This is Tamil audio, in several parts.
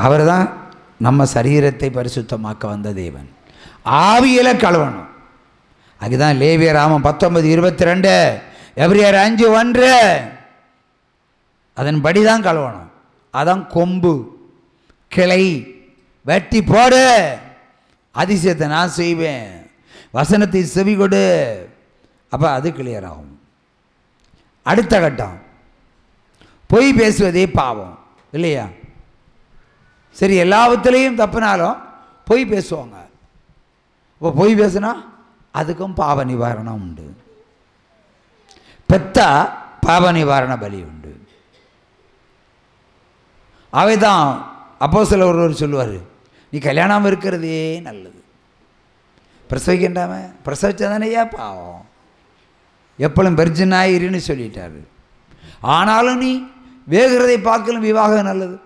அவர் தான் நம்ம சரீரத்தை பரிசுத்தமாக்க வந்த தேவன். ஆவியில் கழுவணும். அதுதான் லேவியர் ஆகமம் 19:22, எபிரேயர் 5:1 அதன்படி தான் கழுவணும். அதான் கொம்பு கிளை வெட்டி போடு, அதிசயத்தை நான் செய்வேன், வசனத்தை செவி கொடு, அப்போ அது கிளியர் ஆகும். அடுத்த கட்டம், பொய் பேசுவதே பாவம் இல்லையா? சரி, எல்லாவற்றிலையும் தப்புனாலும் பொய் பேசுவாங்க. இப்போ பொய் பேசுனா அதுக்கும் பாவ நிவாரணம் உண்டு. பெத்தா பாவ நிவாரண பலி உண்டு. அவை தான் அப்போஸ்தலர் ஒருவர் சொல்லுவார், நீ கல்யாணம் இருக்கிறதே நல்லது, பிரசவிக்கின்றாம பிரசவிச்சதானையா பாவம், எப்பளும் வெர்ஜினாயிருன்னு சொல்லிட்டாரு. ஆனாலும் நீ வேகிறதை பார்க்கலும் விவாகம் நல்லது,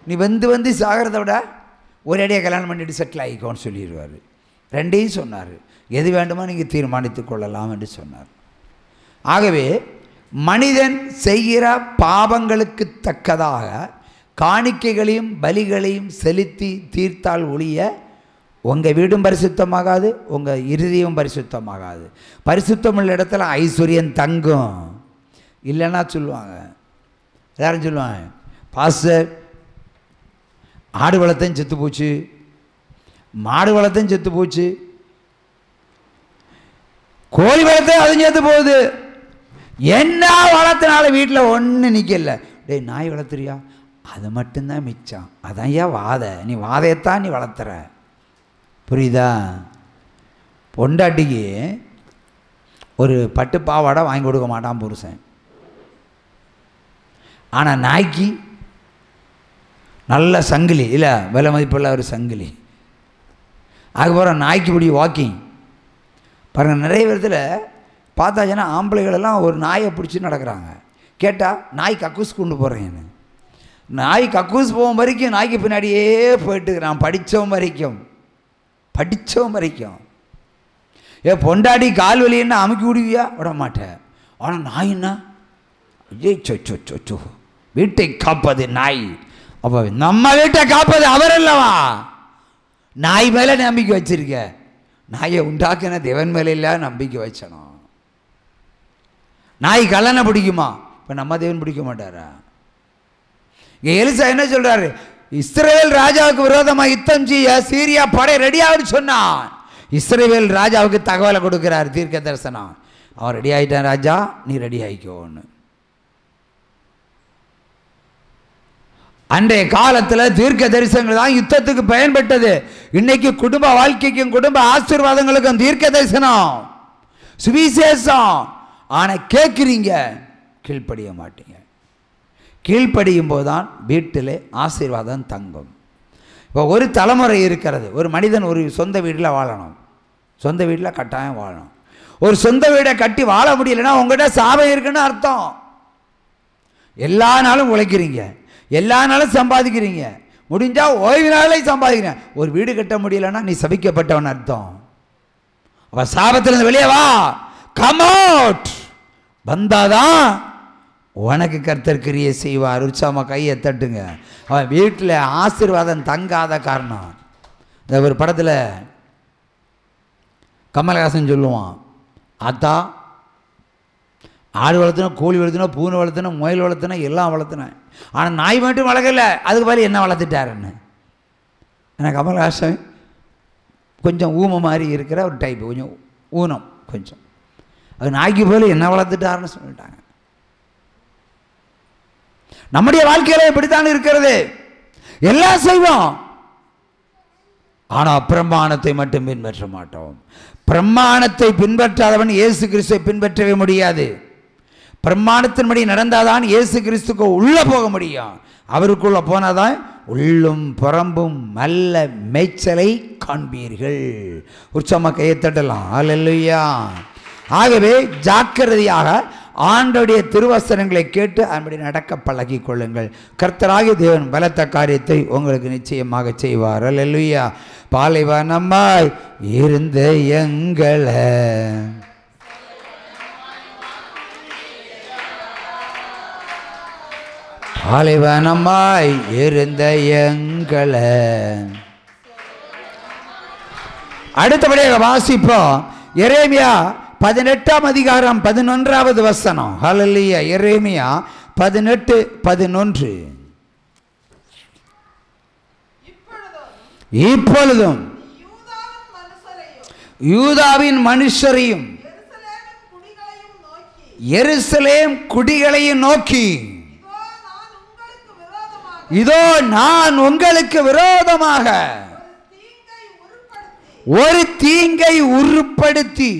நீ வந்து சாகிறத விட ஒரேடியாக கல்யாணம் பண்ணிட்டு செட்டில் ஆகிக்கோன்னு சொல்லிடுவார். ரெண்டையும் சொன்னார். எது வேண்டுமோ நீங்கள் தீர்மானித்து கொள்ளலாம் என்று சொன்னார். ஆகவே மனிதன் செய்கிற பாவங்களுக்கு தக்கதாக காணிக்கைகளையும் பலிகளையும் செலுத்தி தீர்த்தால் ஒழிய உங்கள் வீடும் பரிசுத்தமாகாது, உங்கள் இருதயம் பரிசுத்தமாகாது. பரிசுத்தமுள்ள இடத்துல ஐஸ்வர்யம் தங்கும். இல்லைன்னா சொல்லுவாங்க, எல்லாரும் சொல்லுவாங்க, பாஸ்டர் ஆடு வளர்த்தையும் செத்து போச்சு, மாடு வளர்த்தையும் செத்து போச்சு, கோழி வளர்த்த அதுவும் செத்து போகுது, என்ன வளர்த்தனால வீட்டில் ஒன்றும் நிற்கல. டேய், நாய் வளர்த்துறியா? அது மட்டும்தான் மிச்சம். அதான் ஏன் வாதை, நீ வாதையத்தான் நீ வளர்த்துற. புரியுதா? பொண்டாட்டிக்கு ஒரு பட்டு பாவாடை வாங்கி கொடுக்க மாட்டான் புருஷன். ஆனால் நாய்க்கு நல்ல சங்கிலி, இல்லை விலை மதிப்புள்ள ஒரு சங்கிலி. அதுக்கப்புறம் நாய்க்கு இப்படி வாக்கிங் பாருங்கள். நிறைய விதத்தில் பார்த்தாச்சுன்னா ஆம்பளைகளெல்லாம் ஒரு நாயை பிடிச்சி நடக்கிறாங்க. கேட்டால் நாய் கக்கூஸ் கொண்டு போகிறேன்னு. நாய் கக்கூஸ் போகும் வரைக்கும் நாய்க்கு பின்னாடியே போயிட்டு நான் படித்தவன் வரைக்கும் ஏன் பொண்டாடி கால் வலின்னா அமுக்கி விடுவியா? விட மாட்டேன். ஆனால் நாயின்னா ஐயோ சொச்சோ, வீட்டை காப்பது நாய். அப்போ நம்ம வீட்டை காப்பது அவர் அல்லவா? நாய் மேலே நம்பிக்கை வச்சிருக்க. நாயை உண்டாக்கின தேவன் மேலே இல்லை நம்பிக்கை வச்சணும். நாய் கல்லனை பிடிக்குமா? இப்போ நம்ம தேவன் பிடிக்க மாட்டாரா? இங்கே எலிசா என்ன சொல்றாரு? இஸ்ரவேல் ராஜாவுக்கு விரோதமாக யுத்தம் செய்ய சீரியா படை ரெடியாகுன்னு சொன்னான். இஸ்ரவேல் ராஜாவுக்கு தகவலை கொடுக்கிறார் தீர்க்க தரிசனம். அவன் ரெடி ஆகிட்டான், ராஜா நீ ரெடி ஆகிக்கோன்னு. அன்றைய காலத்தில் தீர்க்க தரிசனங்கள் தான் யுத்தத்துக்கு பயன்பட்டது. இன்னைக்கு குடும்ப வாழ்க்கைக்கும் குடும்ப ஆசீர்வாதங்களுக்கும் தீர்க்க தரிசனம் சுவிசேஷம். ஆனால் கேட்குறீங்க, கீழ்ப்படிய மாட்டீங்க. கீழ்ப்படியும் போது தான் வீட்டில் ஆசீர்வாதம் தங்கும். இப்போ ஒரு தலைமுறை இருக்கிறது. ஒரு மனிதன் ஒரு சொந்த வீட்டில் வாழணும், சொந்த வீட்டில் கட்டாயம் வாழணும். ஒரு சொந்த வீடை கட்டி வாழ முடியலைன்னா உங்கள்கிட்ட சாபம் இருக்குன்னு அர்த்தம். எல்லா நாளும் உழைக்கிறீங்க, எல்லா நாளும் சம்பாதிக்கிறீங்க, முடிஞ்சால் ஓய்வு நாளே சம்பாதிக்கிறேன். ஒரு வீடு கட்ட முடியலைன்னா நீ சபிக்கப்பட்டவன் அர்த்தம். அப்போ சாபத்திலிருந்து வெளியே வா, கம் அவுட். வந்தாதான் உனக்கு கர்த்தர் கிரியை செய்வார். உற்சாகமாக கையை தட்டுங்க. அவன் வீட்டில் ஆசீர்வாதம் தங்காத காரணம். இந்த ஒரு படத்தில் கமலஹாசன் சொல்லுவான், ஆத்தா ஆடு வளர்த்துனா, கோழி வளர்த்துனா, பூனை வளர்த்துனா, முயல் வளர்த்துனா, எல்லாம் வளர்த்துனேன், ஆனால் நாய் மட்டும் வளர்க்கல, அதுக்கு பதில் என்ன வளர்த்துட்டாருன்னு. ஏன்னா கமலஹாசன் கொஞ்சம் ஊமை மாதிரி இருக்கிற ஒரு டைப்பு, கொஞ்சம் ஊனம் கொஞ்சம். அது நாய்க்கு போல என்ன வளர்த்துட்டாருன்னு சொல்லிட்டாங்க. நம்முடைய வாழ்க்கையில இப்படித்தான் இருக்கிறது. எல்லாம் செய்வோம், ஆனால் பிரமாணத்தை மட்டும் பின்பற்ற மாட்டோம். பிரமாணத்தை பின்பற்றாதவன் இயேசு கிறிஸ்துவை பின்பற்றவே முடியாது. பிரமாணத்தின்படி நடந்தாதான் இயேசு கிறிஸ்துக்கு உள்ள போக முடியும். அவருக்குள்ள போனாதான் உள்ளும் புறம்பும் நல்ல மேய்ச்சலை காண்பீர்கள். உற்சாகமாக கையை தட்டலாம். அல்லேலூயா. ஆகவே ஜாக்கிரதையாக ஆண்டவருடைய திருவசனங்களை கேட்டு அதன்படி நடக்க பழகி கொள்ளுங்கள். கர்த்தராகிய தேவன் பலத்த காரியத்தை உங்களுக்கு நிச்சயமாக செய்வார். அல்லேலூயா. பாலைவனமாய் இருந்த எங்களை பாலைவனமாய் இருந்த எங்களை. அடுத்தபடியாக வாசிப்போம் எரேமியா 18ஆம் அதிகாரம் 11வது வசனம். ஹல்லேலூயா. எரேமியா 18:11. இப்பொழுதும் யூதாவின் மனுஷரையும் எருசலேம் குடிகளையும் நோக்கி, இதோ நான் உங்களுக்கு விரோதமாக ஒரு தீங்கை உருப்படுத்தி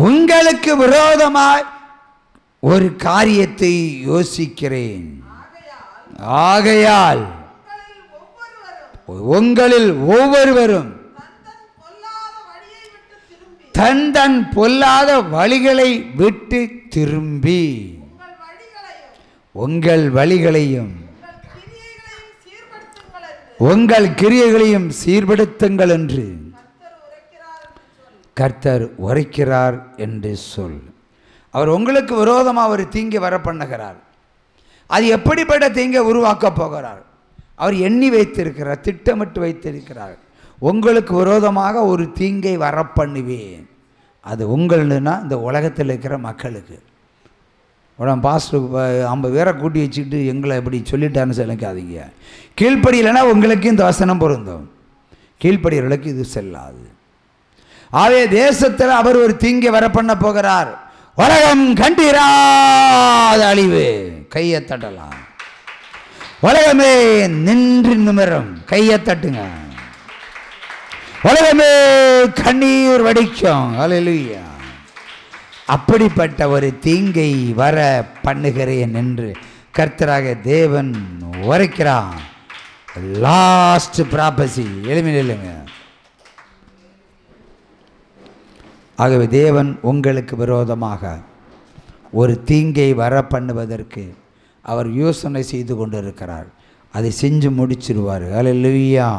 உங்களுக்கு விரோதமாய் ஒரு காரியத்தை யோசிக்கிறேன். ஆகையால் உங்களில் ஒவ்வொருவரும் தன் பொல்லாத வழிகளை விட்டு திரும்பி உங்கள் வழிகளையும் உங்கள் கிரியைகளையும் சீர்படுத்துங்கள் என்று கர்த்தர் உரைக்கிறார் என்று சொல். அவர் உங்களுக்கு விரோதமாக ஒரு தீங்கை வர பண்ணுகிறார். அது எப்படிப்பட்ட தீங்கை உருவாக்க போகிறார்? அவர் எண்ணி வைத்திருக்கிறார், திட்டமிட்டு வைத்திருக்கிறார். உங்களுக்கு விரோதமாக ஒரு தீங்கை வர பண்ணுவேன். அது உங்கள்னா இந்த உலகத்தில் இருக்கிற மக்களுக்கு. உடனே பாஸ்டருக்கு 50 பேரை கூட்டி வச்சுக்கிட்டு எங்களை எப்படி சொல்லிட்டான்னு நினைக்காதீங்க. கீழ்ப்படியில்னா உங்களுக்கு இந்த வசனம் பொருந்தும், கீழ்ப்படியர்களுக்கு இது செல்லாது. ஆவே தேசத்தில் அவர் ஒரு தீங்கை வர பண்ண போகிறார். உலகம் கண்டிராத அழிவு. கையை தட்டலாம். உலகமே நின்று நிமிரும். கையை தட்டுங்க. உலகமே கண்ணீர் வடிக்கும். ஹல்லேலூயா. அப்படிப்பட்ட ஒரு தீங்கை வர பண்ணுகிறேன் என்று கர்த்தராக தேவன் உரைக்கிறான். Last prophecy. எழுமையிலுங்க. ஆகவே தேவன் உங்களுக்கு விரோதமாக ஒரு தீங்கை வர பண்ணுவதற்கு அவர் யோசனை செய்து கொண்டிருக்கிறார். அதை செஞ்சு முடிச்சிருவார். ஹல்லேலூயா.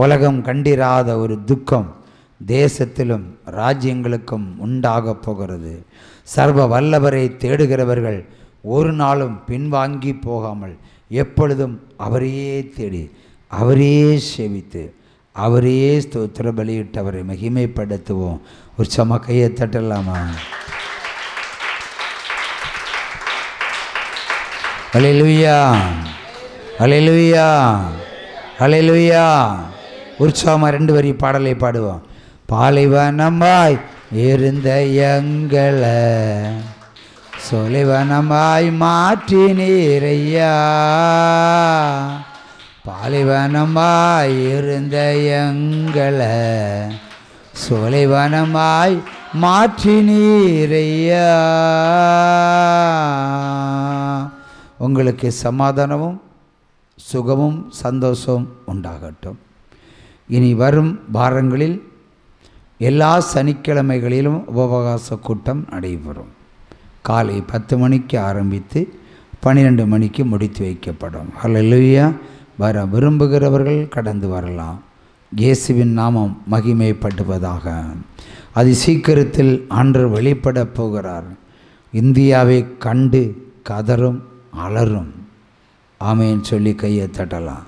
உலகம் கண்டிராத ஒரு துக்கம் தேசத்திலும் ராஜ்யங்களுக்கும் உண்டாக போகிறது. சர்வ வல்லவரை தேடுகிறவர்கள் ஒரு நாளும் பின்வாங்கி போகாமல் எப்பொழுதும் அவரையே தேடி அவரையே சேவித்து அவரையே ஸ்தோத்திர பலியிட்டவரை மகிமைப்படுத்துவோம். ஒரு சம கையை தட்டலாமா? ஹல்லேலூயா, ஹல்லேலூயா, ஹல்லேலூயா. உற்சாகமாக 2 வரி பாடலை பாடுவோம். பாலைவனமாய் இருந்த எங்களை சொலைவனமாய் மாற்றினீரையா. பாலைவனமாய் இருந்த எங்களை சொலைவனமாய் மாற்றினீரையா. உங்களுக்கு சமாதானமும் சுகமும் சந்தோஷம் உண்டாகட்டும். இனி வரும் வாரங்களில் எல்லா சனிக்கிழமைகளிலும் உபவாச கூட்டம் நடைபெறும். காலை 10 மணிக்கு ஆரம்பித்து 12 மணிக்கு முடித்து வைக்கப்படும். ஹல்லேலூயா. வர விரும்புகிறவர்கள் கடந்து வரலாம். இயேசுவின் நாமம் மகிமைப்படுவதாக. அது சீக்கிரத்தில் ஆண்டவர் வெளிப்பட போகிறார். இந்தியாவை கண்டு கதரும் அலரும். ஆமேன் சொல்லி கையை தட்டலாம்.